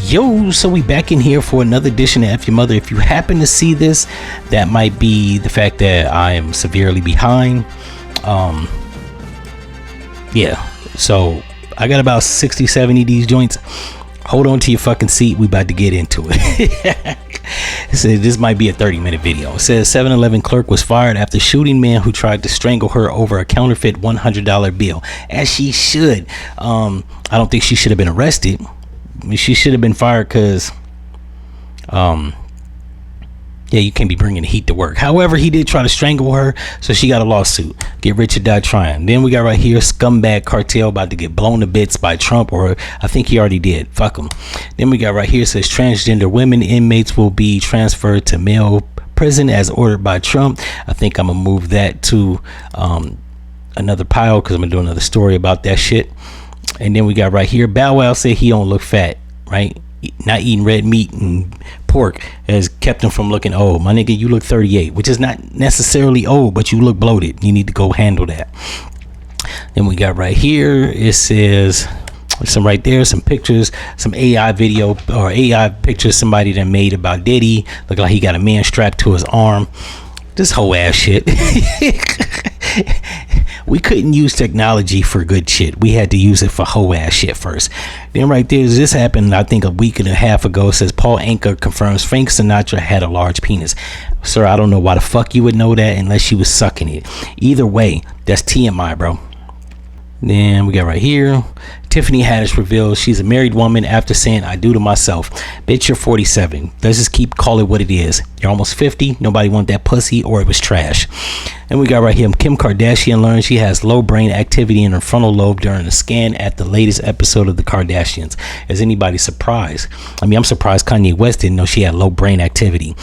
Yo, so we back in here for another edition of F-ya-Motha. If you happen to see this, that might be the fact that I am severely behind. Yeah, so I got about 60-70 of these joints. Hold on to your fucking seat, we about to get into it. It says this might be a 30-minute video. It says 7-Eleven clerk was fired after shooting man who tried to strangle her over a counterfeit $100 bill. As she should. I don't think she should have been arrested. I mean, she should have been fired because yeah, you can't be bringing the heat to work. However, he did try to strangle her, so she got a lawsuit. Get rich or die trying. Then we got right here, scumbag cartel about to get blown to bits by Trump, or I think he already did. Fuck him. Then we got right here, says transgender women inmates will be transferred to male prison as ordered by Trump. I think I'm gonna move that to another pile because I'm gonna do another story about that shit. And then we got right here, Bow Wow said he don't look fat, right? Not eating red meat and pork has kept him from looking old. My nigga, you look 38, which is not necessarily old, but you look bloated. You need to go handle that. Then we got right here, it says some right there, some pictures, some AI video or AI pictures somebody that made about Diddy. Look like he got a man strapped to his arm. This whole ass shit. We couldn't use technology for good shit. We had to use it for whole ass shit first. Then right there, this happened I think a week and a half ago. It says Paul Anka confirms Frank Sinatra had a large penis. Sir, I don't know why the fuck you would know that unless you was sucking it. Either way, that's TMI, bro. Then we got right here, Tiffany Haddish reveals she's a married woman after saying I do to myself. Bitch, you're 47. Let's just call it what it is. You're almost 50. Nobody want that pussy, or it was trash. And we got right here, Kim Kardashian learns she has low brain activity in her frontal lobe during a scan at the latest episode of the Kardashians. Is anybody surprised? I mean, I'm surprised Kanye West didn't know she had low brain activity.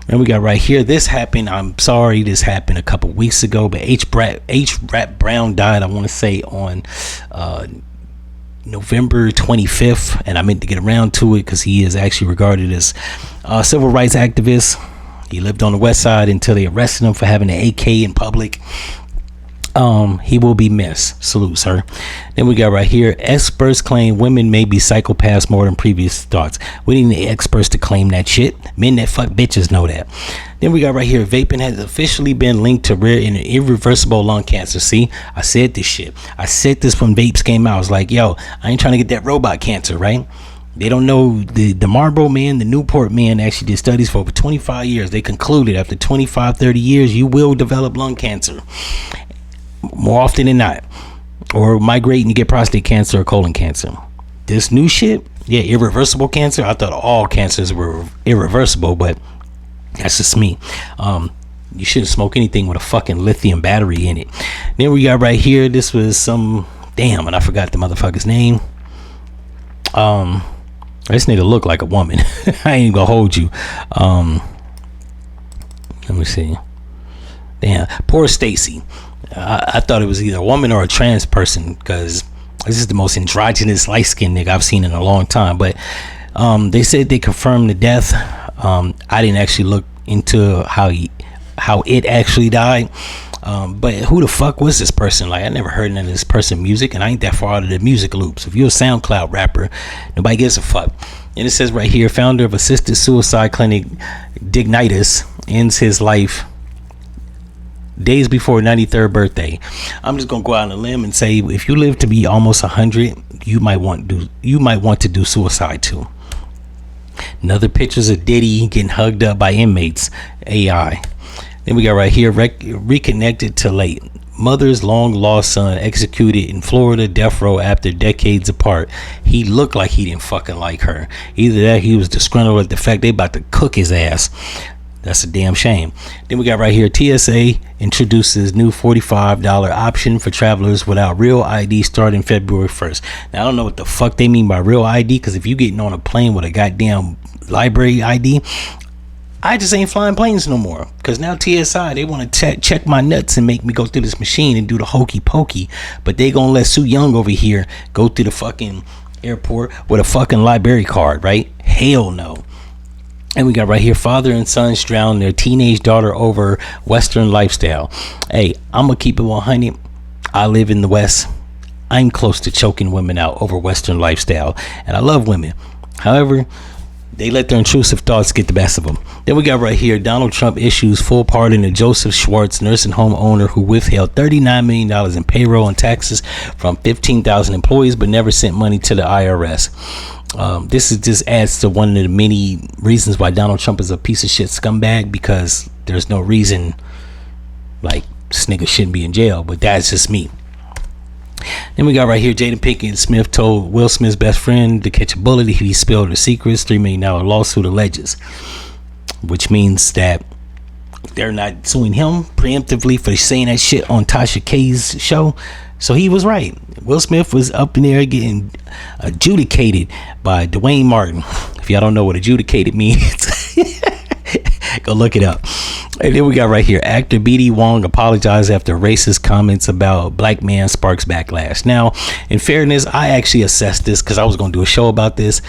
And we got right here, this happened, I'm sorry, this happened a couple weeks ago, but H. Rap Brown died, I want to say on November 25th, and I meant to get around to it because he is actually regarded as a civil rights activist. He lived on the west side until they arrested him for having an AK in public. He will be missed. Salute, sir. Then we got right here, experts claim women may be psychopaths more than previous thoughts. We need the experts to claim that shit. Men that fuck bitches know that. Then we got right here, vaping has officially been linked to rare and irreversible lung cancer. See, I said this shit. I said this when vapes came out. I was like, yo, I ain't trying to get that robot cancer, right? They don't know the Marlboro man, the Newport man actually did studies for over 25 years. They concluded after 25, 30 years, you will develop lung cancer. More often than not, or migrate and get prostate cancer or colon cancer. This new shit, yeah, irreversible cancer. I thought all cancers were irreversible, but that's just me. You shouldn't smoke anything with a fucking lithium battery in it. Then we got right here, this was some, damn, and I forgot the motherfucker's name. This nigga looked like a woman. I ain't gonna hold you. Let me see. Damn, poor Stacy. I thought it was either a woman or a trans person because this is the most androgynous light-skinned nigga I've seen in a long time. But they said they confirmed the death. I didn't actually look into how it actually died. But who the fuck was this person? Like, I never heard none of this person's music, and I ain't that far out of the music loops. If you're a SoundCloud rapper, nobody gives a fuck. And it says right here, founder of assisted suicide clinic Dignitas ends his life days before 93rd birthday. I'm just gonna go out on a limb and say, if you live to be almost 100, you might want to do suicide too. Another pictures of Diddy getting hugged up by inmates. AI. Then we got right here, reconnected to late. Mother's long lost son executed in Florida death row after decades apart. He looked like he didn't fucking like her. Either that, he was disgruntled at the fact they about to cook his ass. That's a damn shame. Then we got right here, TSA introduces new $45 option for travelers without real ID starting February 1st. Now, I don't know what the fuck they mean by real ID, because if you getting on a plane with a goddamn library ID, I just ain't flying planes no more. Because now TSI, they want to check my nuts and make me go through this machine and do the hokey pokey. But they gonna let Sue Young over here go through the fucking airport with a fucking library card, right? Hell no. And we got right here, father and sons drown their teenage daughter over Western lifestyle. Hey, I'm going to keep it 100. I live in the West. I'm close to choking women out over Western lifestyle. And I love women. However, they let their intrusive thoughts get the best of them. Then we got right here, Donald Trump issues full pardon to Joseph Schwartz, nursing home owner who withheld $39 million in payroll and taxes from 15,000 employees but never sent money to the IRS. This just adds to one of the many reasons why Donald Trump is a piece of shit scumbag, because there's no reason like this nigga shouldn't be in jail, but that's just me. Then we got right here, Jada Pinkett Smith told Will Smith's best friend to catch a bullet if he spilled her secrets. $3 million lawsuit alleges, which means that they're not suing him preemptively for saying that shit on Tasha K's show. So he was right. Will Smith was up in there getting adjudicated by Dwayne Martin. If y'all don't know what adjudicated means, go look it up. And then we got right here, actor B.D. Wong apologized after racist comments about black man sparks backlash. Now, in fairness, I actually assessed this because I was going to do a show about this,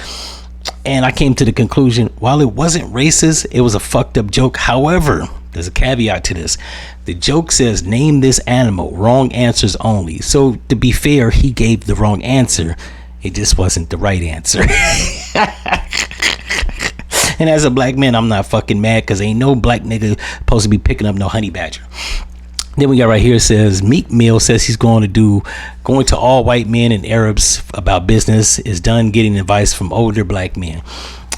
and I came to the conclusion, while it wasn't racist, it was a fucked up joke. However, there's a caveat to this. The joke says, name this animal, wrong answers only. So to be fair, he gave the wrong answer. It just wasn't the right answer. And as a black man, I'm not fucking mad, because ain't no black nigga supposed to be picking up no honey badger. Then we got right here, says Meek Mill says he's going to all white men and Arabs about business, is done getting advice from older black men.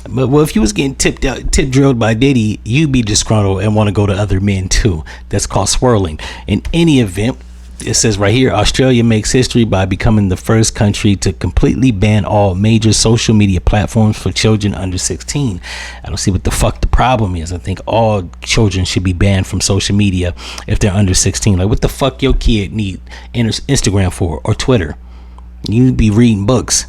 But well, if you was getting tip drilled by Diddy, you'd be disgruntled and want to go to other men too. That's called swirling. In any event, it says right here, Australia makes history by becoming the first country to completely ban all major social media platforms for children under 16. I don't see what the fuck the problem is. I think all children should be banned from social media if they're under 16. Like, what the fuck your kid need Instagram for, or Twitter? You be reading books.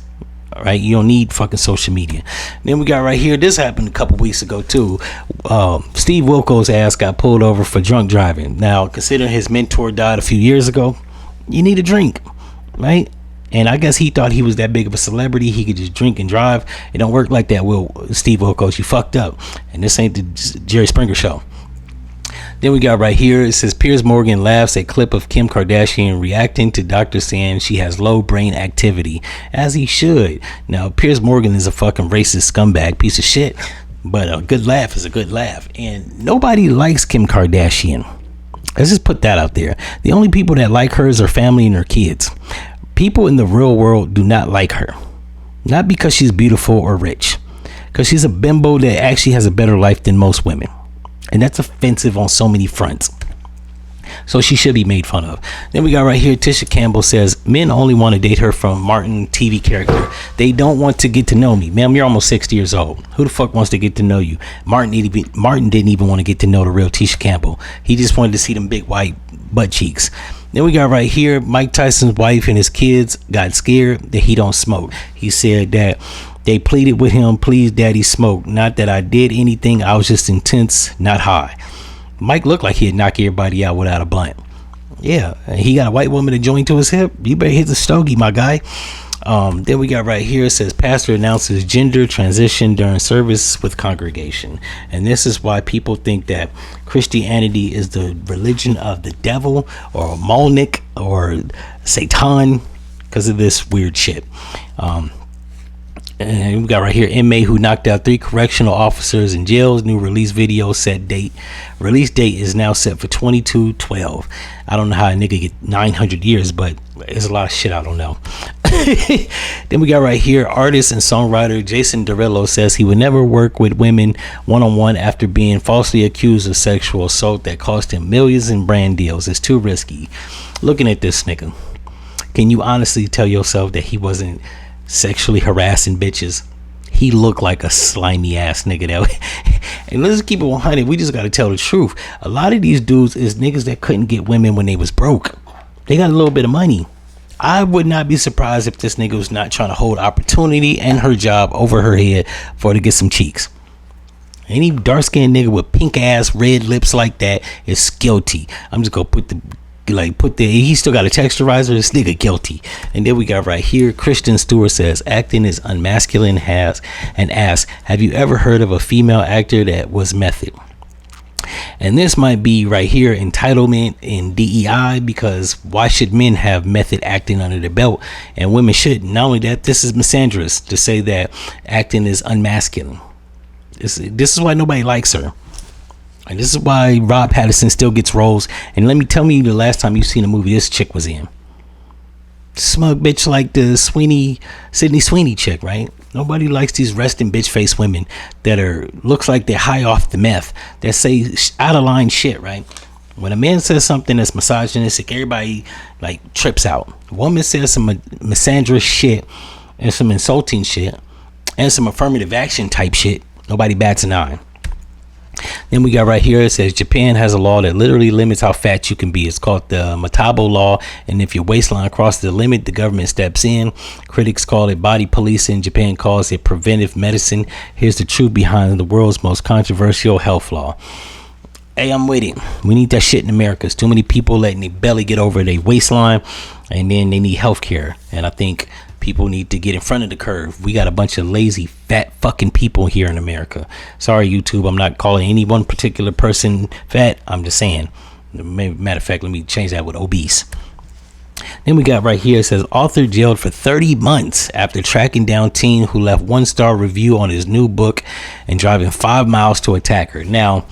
All right, you don't need fucking social media. Then we got right here, this happened a couple weeks ago too. Steve Wilkos' ass got pulled over for drunk driving. Now, considering his mentor died a few years ago, you need a drink, right? And I guess he thought he was that big of a celebrity, he could just drink and drive. It don't work like that, Steve Wilkos. You fucked up, and this ain't the Jerry Springer show. Then we got right here, it says Piers Morgan laughs at clip of Kim Kardashian reacting to doctor saying she has low brain activity, as he should. Now, Piers Morgan is a fucking racist scumbag piece of shit, but a good laugh is a good laugh. And nobody likes Kim Kardashian. Let's just put that out there. The only people that like her is her family and her kids. People in the real world do not like her. Not because she's beautiful or rich, because she's a bimbo that actually has a better life than most women. And that's offensive on so many fronts. So she should be made fun of. Then we got right here, Tisha Campbell says, men only want to date her from Martin TV character. They don't want to get to know me. Ma'am, you're almost 60 years old. Who the fuck wants to get to know you? Martin didn't even want to get to know the real Tisha Campbell. He just wanted to see them big white butt cheeks. Then we got right here, Mike Tyson's wife and his kids got scared that he don't smoke. He said that they pleaded with him, please daddy smoke. Not that I did anything, I was just intense, not high. Mike looked like he'd knock everybody out without a blunt. Yeah, he got a white woman to join to his hip. You better hit the stogie, my guy. Then we got right here, it says pastor announces gender transition during service with congregation. And this is why people think that Christianity is the religion of the devil or Molech or Satan, because of this weird shit. And we got right here, inmate who knocked out 3 correctional officers in jail's new release video release date is now set for 22/12. I don't know how a nigga get 900 years, but there's a lot of shit I don't know. Then we got right here, artist and songwriter Jason Derulo says he would never work with women one-on-one after being falsely accused of sexual assault that cost him millions in brand deals. It's too risky. Looking at this nigga, can you honestly tell yourself that he wasn't sexually harassing bitches? He looked like a slimy ass nigga that way. And let's keep it 100. We just got to tell the truth. A lot of these dudes is niggas that couldn't get women when they was broke. They got a little bit of money. I would not be surprised if this nigga was not trying to hold opportunity and her job over her head for her to get some cheeks. Any dark skinned nigga with pink ass red lips like that is guilty. I'm just gonna he still got a texturizer. This nigga guilty. And then we got right here, Kristen Stewart says acting is unmasculine, and asks, have you ever heard of a female actor that was method? And this might be right here entitlement in DEI, because why should men have method acting under their belt and women shouldn't? Not only that, this is misandrous to say that acting is unmasculine. This is why nobody likes her. And this is why Rob Pattinson still gets roles. And tell me the last time you seen a movie this chick was in. Smug bitch like the Sydney Sweeney chick, right? Nobody likes these resting bitch face women that looks like they're high off the meth, that say out of line shit, right? When a man says something that's misogynistic, everybody like trips out. A woman says some misandrous shit and some insulting shit and some affirmative action type shit, nobody bats an eye. Then we got right here, it says Japan has a law that literally limits how fat you can be. It's called the Matabo law, and if your waistline crosses the limit, the government steps in. Critics call it body policing. Japan calls it preventive medicine. Here's the truth behind the world's most controversial health law. Hey, I'm with it. We need that shit in America. There's too many people letting their belly get over their waistline, and then they need health care. And I think people need to get in front of the curve. We got a bunch of lazy, fat fucking people here in America. Sorry, YouTube. I'm not calling any one particular person fat. I'm just saying. Matter of fact, let me change that with obese. Then we got right here, it says author jailed for 30 months after tracking down teen who left 1-star review on his new book and driving 5 miles to attack her. Now,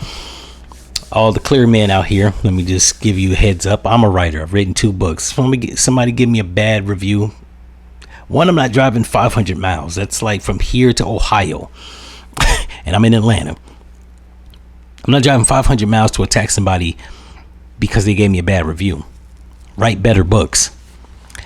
all the clear men out here, let me just give you a heads up. I'm a writer. I've written 2 books. Somebody give me a bad review. One, I'm not driving 500 miles. That's like from here to Ohio. And I'm in Atlanta. I'm not driving 500 miles to attack somebody because they gave me a bad review. Write better books.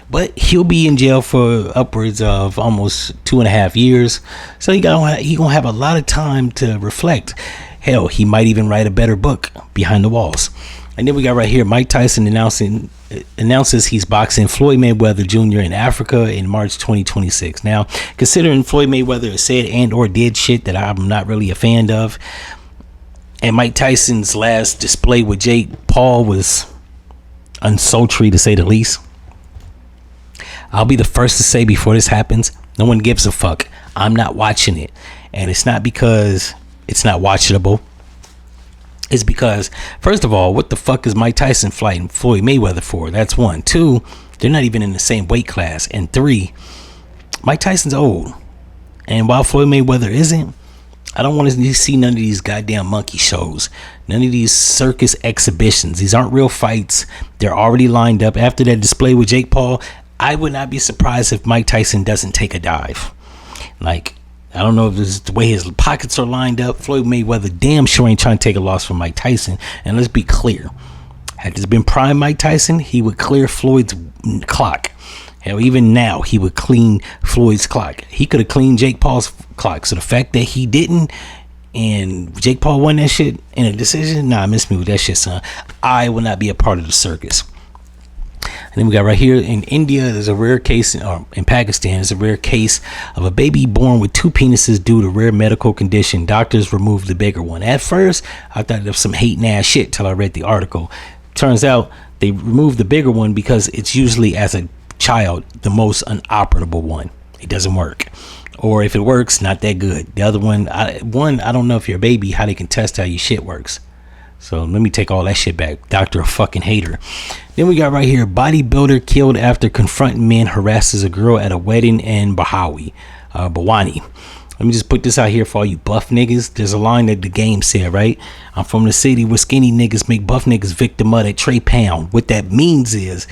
But he'll be in jail for upwards of almost 2.5 years. So he gonna have a lot of time to reflect. Hell, he might even write a better book behind the walls. And then we got right here, Mike Tyson announces he's boxing Floyd Mayweather Jr. in Africa in March 2026. Now, considering Floyd Mayweather has said and or did shit that I'm not really a fan of, and Mike Tyson's last display with Jake Paul was unsultry to say the least, I'll be the first to say before this happens, no one gives a fuck. I'm not watching it. And it's not because it's not watchable. It's because, first of all, what the fuck is Mike Tyson fighting Floyd Mayweather for? That's 1. 2, they're not even in the same weight class. And 3, Mike Tyson's old. And while Floyd Mayweather isn't, I don't want to see none of these goddamn monkey shows. None of these circus exhibitions. These aren't real fights. They're already lined up. After that display with Jake Paul, I would not be surprised if Mike Tyson doesn't take a dive. Like, I don't know if this is the way his pockets are lined up. Floyd Mayweather damn sure ain't trying to take a loss from Mike Tyson. And let's be clear. Had this been prime Mike Tyson, he would clear Floyd's clock. Hell, even now, he would clean Floyd's clock. He could have cleaned Jake Paul's clock. So the fact that he didn't and Jake Paul won that shit in a decision, nah, miss me with that shit, son. I will not be a part of the circus. And then we got right here in India, there's a rare case, or in Pakistan, there's a rare case of a baby born with 2 penises due to rare medical condition. Doctors removed the bigger one. At first, I thought it was some hating ass shit till I read the article. Turns out they removed the bigger one because it's usually, as a child, the most unoperable one. It doesn't work. Or if it works, not that good. The other one, I don't know if you're a baby, how they can test how your shit works. So let me take all that shit back. Doctor a fucking hater. Then we got right here, bodybuilder killed after confronting man harasses a girl at a wedding in Bhawani. Let me just put this out here for all you buff niggas. There's a line that the game said, right? I'm from the city where skinny niggas make buff niggas victim of that Trey Pound. What that means is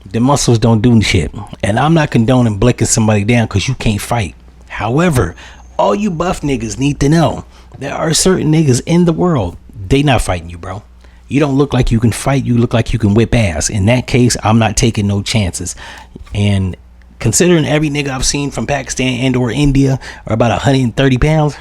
the muscles don't do shit. And I'm not condoning blicking somebody down because you can't fight. However, all you buff niggas need to know there are certain niggas in the world, they not fighting you, bro. You don't look like you can fight. You look like you can whip ass. In that case, I'm not taking no chances. And considering every nigga I've seen from Pakistan and or India are about 130 pounds,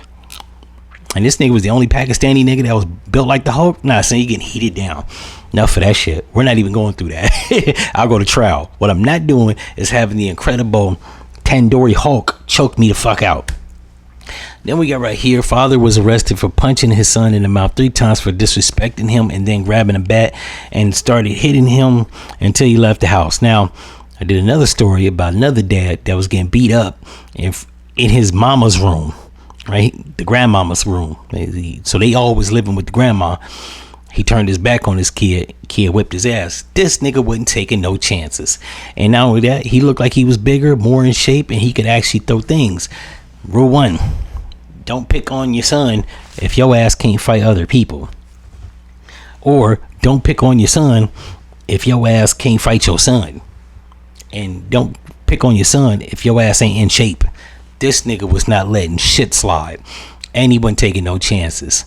and this nigga was the only Pakistani nigga that was built like the Hulk, nah, son, you getting heated down. Enough for that shit. We're not even going through that. I'll go to trial. What I'm not doing is having the incredible Tandoori Hulk choke me the fuck out. Then we got right here, father was arrested for punching his son in the mouth 3 times for disrespecting him and then grabbing a bat and started hitting him until he left the house. Now, I did another story about another dad that was getting beat up in his mama's room, right? The grandmama's room. So they always living with the grandma. He turned his back on his kid. Kid whipped his ass. This nigga wasn't taking no chances. And not only that, he looked like he was bigger, more in shape, and he could actually throw things. Rule 1, don't pick on your son if your ass can't fight other people. Or don't pick on your son if your ass can't fight your son. And don't pick on your son if your ass ain't in shape. This nigga was not letting shit slide. And he wasn't taking no chances.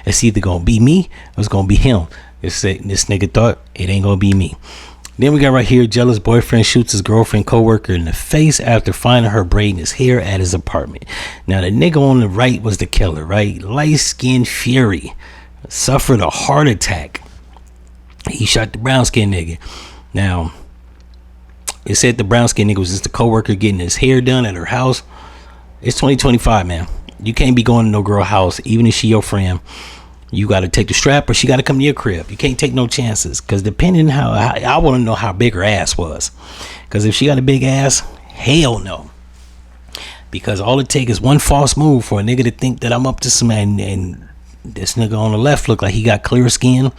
It's either gonna be me or it's gonna be him. This nigga thought it ain't gonna be me. Then we got right here, jealous boyfriend shoots his girlfriend co-worker in the face after finding her braiding his hair at his apartment. Now the nigga on the right was the killer, right? Light-skinned fury. Suffered a heart attack. He shot the brown-skinned nigga. Now, it said the brown-skinned nigga was just a co-worker getting his hair done at her house. It's 2025, man. You can't be going to no girl house, even if she your friend. You got to take the strap or she got to come to your crib. You can't take no chances. Because depending how I want to know how big her ass was. Because if she got a big ass, hell no. Because all it takes is one false move for a nigga to think that I'm up to some. And this nigga on the left look like he got clear skin,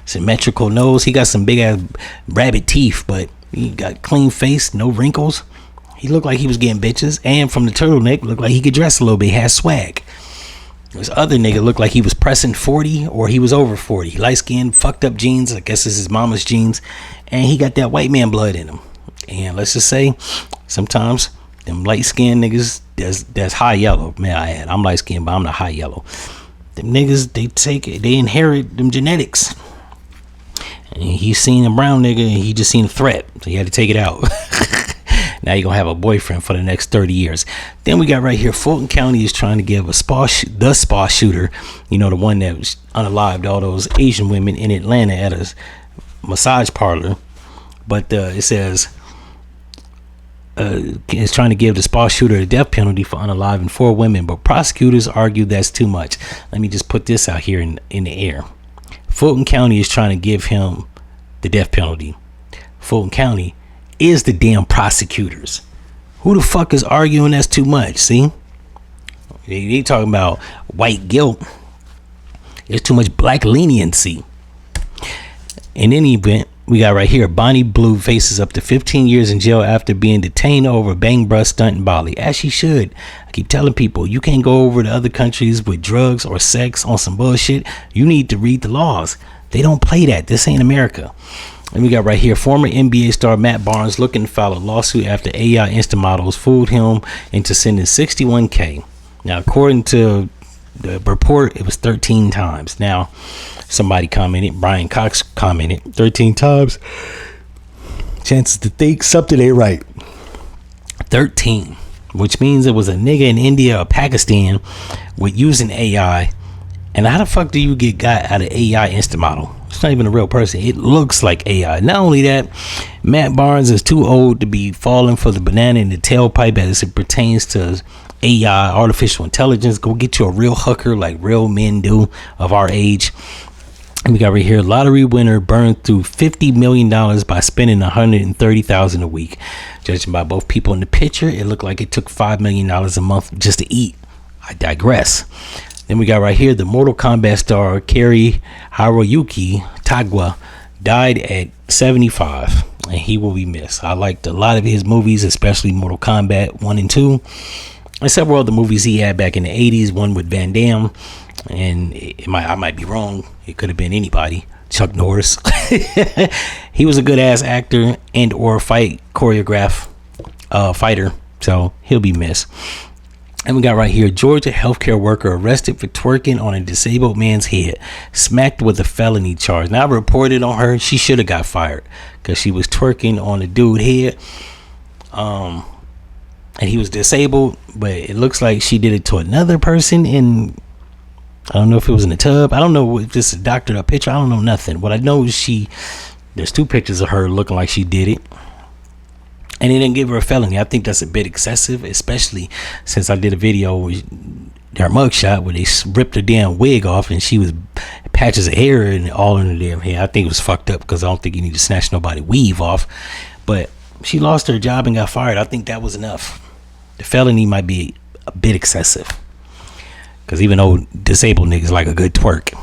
symmetrical nose. He got some big ass rabbit teeth, but he got clean face, no wrinkles. He looked like he was getting bitches, and from the turtleneck, looked like he could dress a little bit. He had swag. This other nigga looked like he was pressing 40 or he was over 40. Light skin, fucked up jeans. I guess this is his mama's jeans, and he got that white man blood in him. And let's just say, sometimes them light skinned niggas, that's high yellow. Man, I'm light skinned, but I'm not high yellow. Them niggas, they inherit them genetics. And he seen a brown nigga, and he just seen a threat, so he had to take it out. Now you're going to have a boyfriend for the next 30 years. Then we got right here, Fulton County is trying to give the spa shooter, you know, the one that was unalived all those Asian women in Atlanta at a massage parlor. But it says it's trying to give the spa shooter a death penalty for unaliving 4 women. But prosecutors argue that's too much. Let me just put this out here in the air. Fulton County is trying to give him the death penalty. Fulton County is the damn prosecutors. Who the fuck is arguing that's too much? See, they talking about white guilt. There's too much black leniency. In any event, we got right here, Bonnie Blue faces up to 15 years in jail after being detained over a bang brush stunt in Bali, as she should. I keep telling people, you can't go over to other countries with drugs or sex on some bullshit. You need to read the laws. They don't play that. This ain't America. And we got right here, former NBA star Matt Barnes looking to file a lawsuit after AI Insta models fooled him into sending $61K. Now, according to the report, it was 13 times. Now, somebody commented, Brian Cox commented, 13 times. Chances to think something ain't right. 13, which means it was a nigga in India or Pakistan with using AI. And how the fuck do you get got out of AI Insta model? It's not even a real person. It looks like AI. Not only that, Matt Barnes is too old to be falling for the banana in the tailpipe as it pertains to AI, artificial intelligence. Go get you a real hooker like real men do of our age. And we got right here, lottery winner burned through $50 million by spending $130,000 a week. Judging by both people in the picture, it looked like it took $5 million a month just to eat. I digress. Then we got right here, the Mortal Kombat star Kari Hiroyuki Tagwa died at 75, and he will be missed. I liked a lot of his movies, especially Mortal Kombat 1 and 2, and several other movies he had back in the 80s, one with Van Damme, and I might be wrong, it could have been anybody, Chuck Norris. He was a good ass actor and or fighter, so he'll be missed. And we got right here, Georgia healthcare worker arrested for twerking on a disabled man's head, smacked with a felony charge. Now, I reported on her. She should have got fired because she was twerking on the dude's head. And he was disabled, but it looks like she did it to another person. And I don't know if it was in the tub. I don't know if this is a doctored up picture. I don't know nothing. What I know is there's 2 pictures of her looking like she did it. And they didn't give her a felony. I think that's a bit excessive, especially since I did a video with her mugshot where they ripped her damn wig off and she was patches of hair and all in her damn hair. I think it was fucked up because I don't think you need to snatch nobody weave off. But she lost her job and got fired. I think that was enough. The felony might be a bit excessive because even though disabled niggas like a good twerk.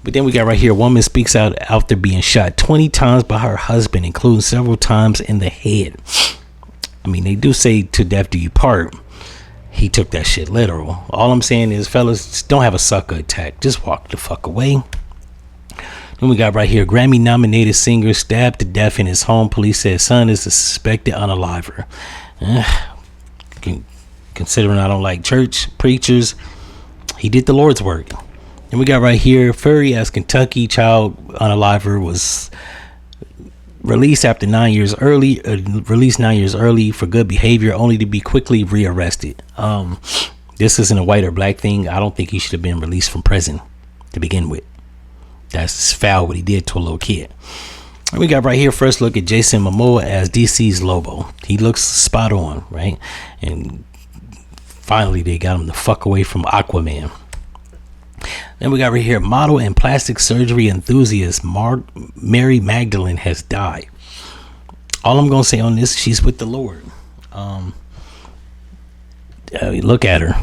But then we got right here, a woman speaks out after being shot 20 times by her husband, including several times in the head. I mean, they do say to death do you part. He took that shit literal. All I'm saying is, fellas, don't have a sucker attack. Just walk the fuck away. Then we got right here, Grammy nominated singer stabbed to death in his home. Police said son is a suspected unaliver. Considering I don't like church preachers, he did the Lord's work. And we got right here, Furry as Kentucky child unaliver was released after 9 years early, released 9 years early for good behavior, only to be quickly rearrested. This isn't a white or black thing. I don't think he should have been released from prison to begin with. That's foul what he did to a little kid. And we got right here, first look at Jason Momoa as DC's Lobo. He looks spot on, right? And finally they got him the fuck away from Aquaman. Then we got right here, model and plastic surgery enthusiast Mary Magdaline has died. All I'm gonna say on this, she's with the Lord. Look at her.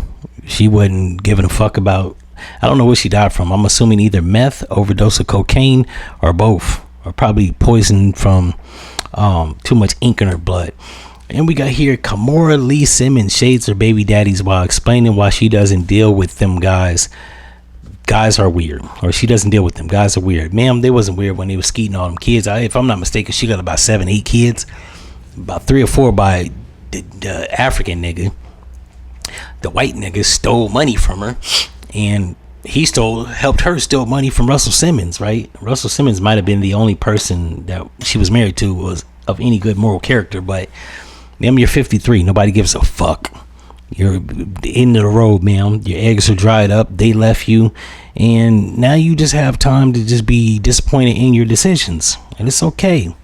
She wasn't giving a fuck about, I don't know what she died from. I'm assuming either meth, overdose of cocaine, or both, or probably poison from too much ink in her blood. And we got here, Kimora Lee Simmons shades her baby daddies while explaining why she doesn't deal with them guys. Guys are weird, or she doesn't deal with them. Guys are weird. Ma'am, they wasn't weird when they was skeeting all them kids. If I'm not mistaken, she got about 7-8 kids, about 3 or 4 by the African nigga. The white nigga stole money from her, and he helped her steal money from Russell Simmons, right? Russell Simmons might have been the only person that she was married to was of any good moral character, but ma'am, you're 53. Nobody gives a fuck. You're end of the road, ma'am. Your eggs are dried up. They left you, and now you just have time to just be disappointed in your decisions, and it's okay.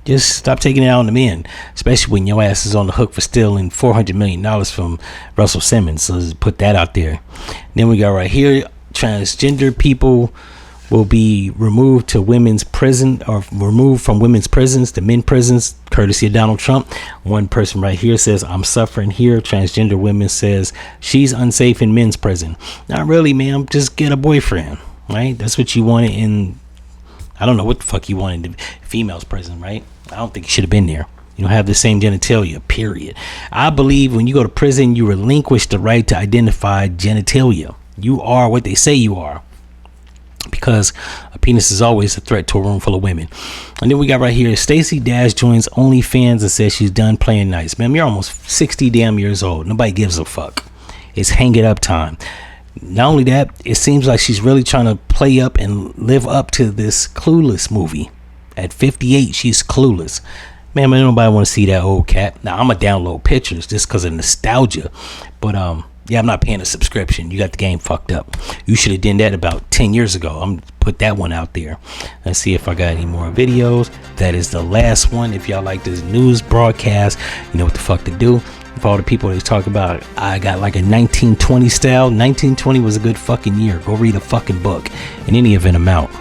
Just stop taking it out on the men, especially when your ass is on the hook for stealing $400 million from Russell Simmons. So let's put that out there. Then we got right here, transgender people will be removed to women's prison, or removed from women's prisons to men prisons, courtesy of Donald Trump. One person right here says, I'm suffering here. Transgender women says she's unsafe in men's prison. Not really, ma'am. Just get a boyfriend, right? That's what you wanted in, I don't know what the fuck you wanted in females prison, right? I don't think you should have been there. You don't have the same genitalia, period. I believe when you go to prison, you relinquish the right to identify genitalia. You are what they say you are, because a penis is always a threat to a room full of women. And then we got right here, Stacey Dash joins OnlyFans and says she's done playing nice. Ma'am, you're almost 60 damn years old. Nobody gives a fuck. It's hang it up time. Not only that, it seems like she's really trying to play up and live up to this Clueless movie. At 58, she's clueless. Man, nobody want to see that old cat. Now, I'm going to download pictures just because of nostalgia. But, yeah, I'm not paying a subscription. You got the game fucked up. You should have done that about 10 years ago. I'm going to put that one out there. Let's see if I got any more videos. That is the last one. If y'all like this news broadcast, you know what the fuck to do. For all the people that talk about, I got like a 1920 style. 1920 was a good fucking year. Go read a fucking book. In any event, I'm out.